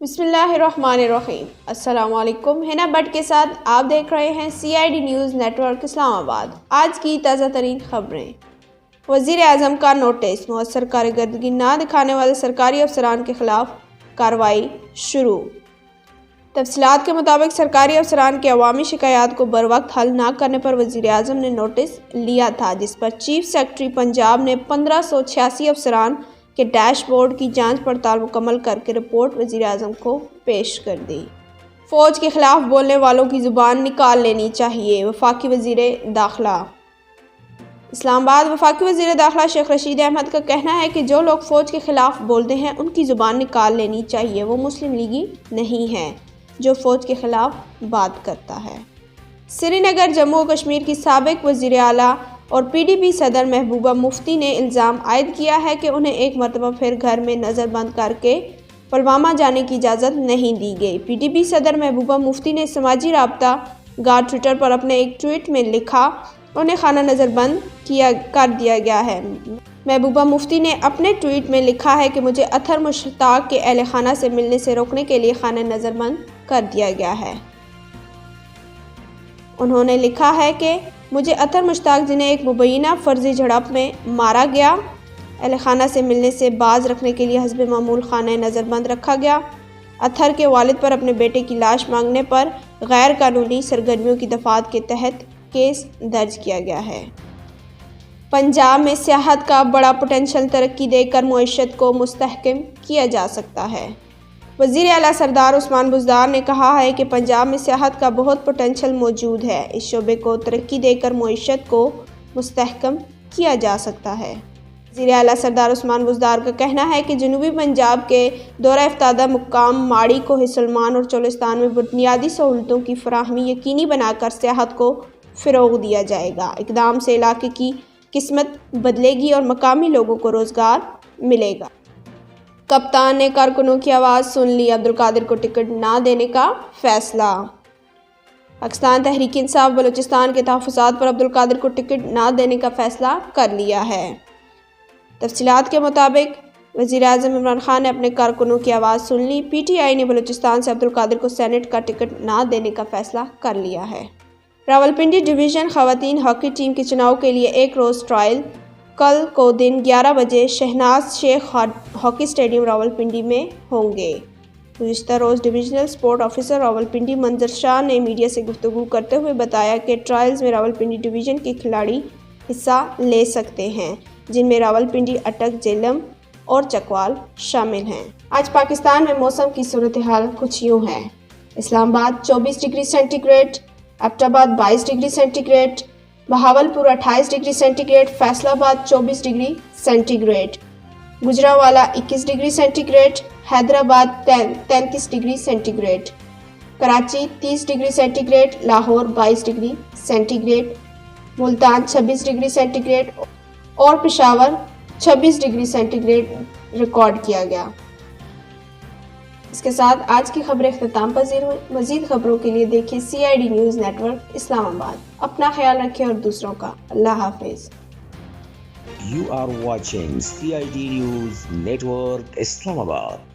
بسم اللہ الرحمن الرحیم۔ السلام علیکم، ہینا بٹ کے ساتھ آپ دیکھ رہے ہیں CID نیوز نیٹ ورک اسلام آباد۔ آج کی تازہ ترین خبریں۔ وزیر اعظم کا نوٹس، مؤثر کارکردگی نہ دکھانے والے سرکاری افسران کے خلاف کارروائی شروع۔ تفصیلات کے مطابق سرکاری افسران کے عوامی شکایات کو بروقت حل نہ کرنے پر وزیر اعظم نے نوٹس لیا تھا، جس پر چیف سیکرٹری پنجاب نے 1586 افسران کے ڈیش بورڈ کی جانچ پڑتال مکمل کر کے رپورٹ وزیر اعظم کو پیش کر دی۔ فوج کے خلاف بولنے والوں کی زبان نکال لینی چاہیے، وفاقی وزیر داخلہ۔ اسلام آباد۔ وفاقی وزیر داخلہ شیخ رشید احمد کا کہنا ہے کہ جو لوگ فوج کے خلاف بولتے ہیں ان کی زبان نکال لینی چاہیے، وہ مسلم لیگی نہیں ہے جو فوج کے خلاف بات کرتا ہے۔ سری نگر جموں و کشمیر کی سابق وزیر اعلیٰ اور PDP صدر محبوبہ مفتی نے الزام عائد کیا ہے کہ انہیں ایک مرتبہ پھر گھر میں نظر بند کر کے پلوامہ جانے کی اجازت نہیں دی گئی۔ PDP صدر محبوبہ مفتی نے سماجی رابطہ گار ٹویٹر پر اپنے ایک ٹویٹ میں لکھا، انہیں خانہ نظر بند کر دیا گیا ہے۔ محبوبہ مفتی نے اپنے ٹویٹ میں لکھا ہے کہ مجھے اطہر مشتاق کے اہل خانہ سے ملنے سے روکنے کے لیے خانہ نظر بند کر دیا گیا ہے۔ انہوں نے لکھا ہے کہ مجھے اطہر مشتاق، جنہیں ایک مبینہ فرضی جھڑپ میں مارا گیا، اہل خانہ سے ملنے سے باز رکھنے کے لیے حسب معمول خانہ نظر بند رکھا گیا۔ اطہر کے والد پر اپنے بیٹے کی لاش مانگنے پر غیر قانونی سرگرمیوں کی دفعات کے تحت کیس درج کیا گیا ہے۔ پنجاب میں سیاحت کا بڑا پوٹینشل ترقی دے کر معیشت کو مستحکم کیا جا سکتا ہے۔ وزیر اعلیٰ سردار عثمان بزدار نے کہا ہے کہ پنجاب میں سیاحت کا بہت پوٹینشل موجود ہے، اس شعبے کو ترقی دے کر معیشت کو مستحکم کیا جا سکتا ہے۔ وزیر اعلیٰ سردار عثمان بزدار کا کہنا ہے کہ جنوبی پنجاب کے دورہ افتادہ مقام ماڑی کوہ سلیمان اور چولستان میں بنیادی سہولتوں کی فراہمی یقینی بنا کر سیاحت کو فروغ دیا جائے گا۔ اقدام سے علاقے کی قسمت بدلے گی اور مقامی لوگوں کو روزگار ملے گا۔ کپتان نے کارکنوں کی آواز سن لی، عبدالقادر کو ٹکٹ نہ دینے کا فیصلہ۔ پاکستان تحریک انصاف بلوچستان کے تحفظات پر عبدالقادر کو ٹکٹ نہ دینے کا فیصلہ کر لیا ہے۔ تفصیلات کے مطابق وزیر اعظم عمران خان نے اپنے کارکنوں کی آواز سن لی۔ PTI نے بلوچستان سے عبدالقادر کو سینٹ کا ٹکٹ نہ دینے کا فیصلہ کر لیا ہے۔ راولپنڈی ڈویژن خواتین ہاکی ٹیم کے چناؤ کے لیے ایک روز ٹرائل کل کو دن 11 بجے شہناز شیخ ہاکی اسٹیڈیم راولپنڈی میں ہوں گے۔ گزشتہ روز ڈویژنل اسپورٹ آفیسر راولپنڈی منظر شاہ نے میڈیا سے گفتگو کرتے ہوئے بتایا کہ ٹرائلز میں راولپنڈی ڈویژن کے کھلاڑی حصہ لے سکتے ہیں، جن میں راولپنڈی، اٹک، جہلم اور چکوال شامل ہیں۔ آج پاکستان میں موسم کی صورتحال کچھ یوں ہے۔ اسلام آباد 24 degree centi grade, Abbottabad 22 degree centigrade, Bahawalpur 28 degree centigrade, Faisalabad 24 degree centigrade, Gujranwala 21 degree centigrade, Hyderabad 33 degree centigrade, Karachi 30 degree centigrade, Lahore 22 degree centigrade, Multan 26 degree centigrade اور Peshawar 26 degree centigrade record کیا گیا۔ اس کے ساتھ آج کی خبریں اختتام پذیر ہوئی۔ مزید خبروں کے لیے دیکھیں CID نیوز نیٹ ورک اسلام آباد۔ اپنا خیال رکھیں اور دوسروں کا۔ اللہ حافظ۔ You are watching CID News Network Islamabad.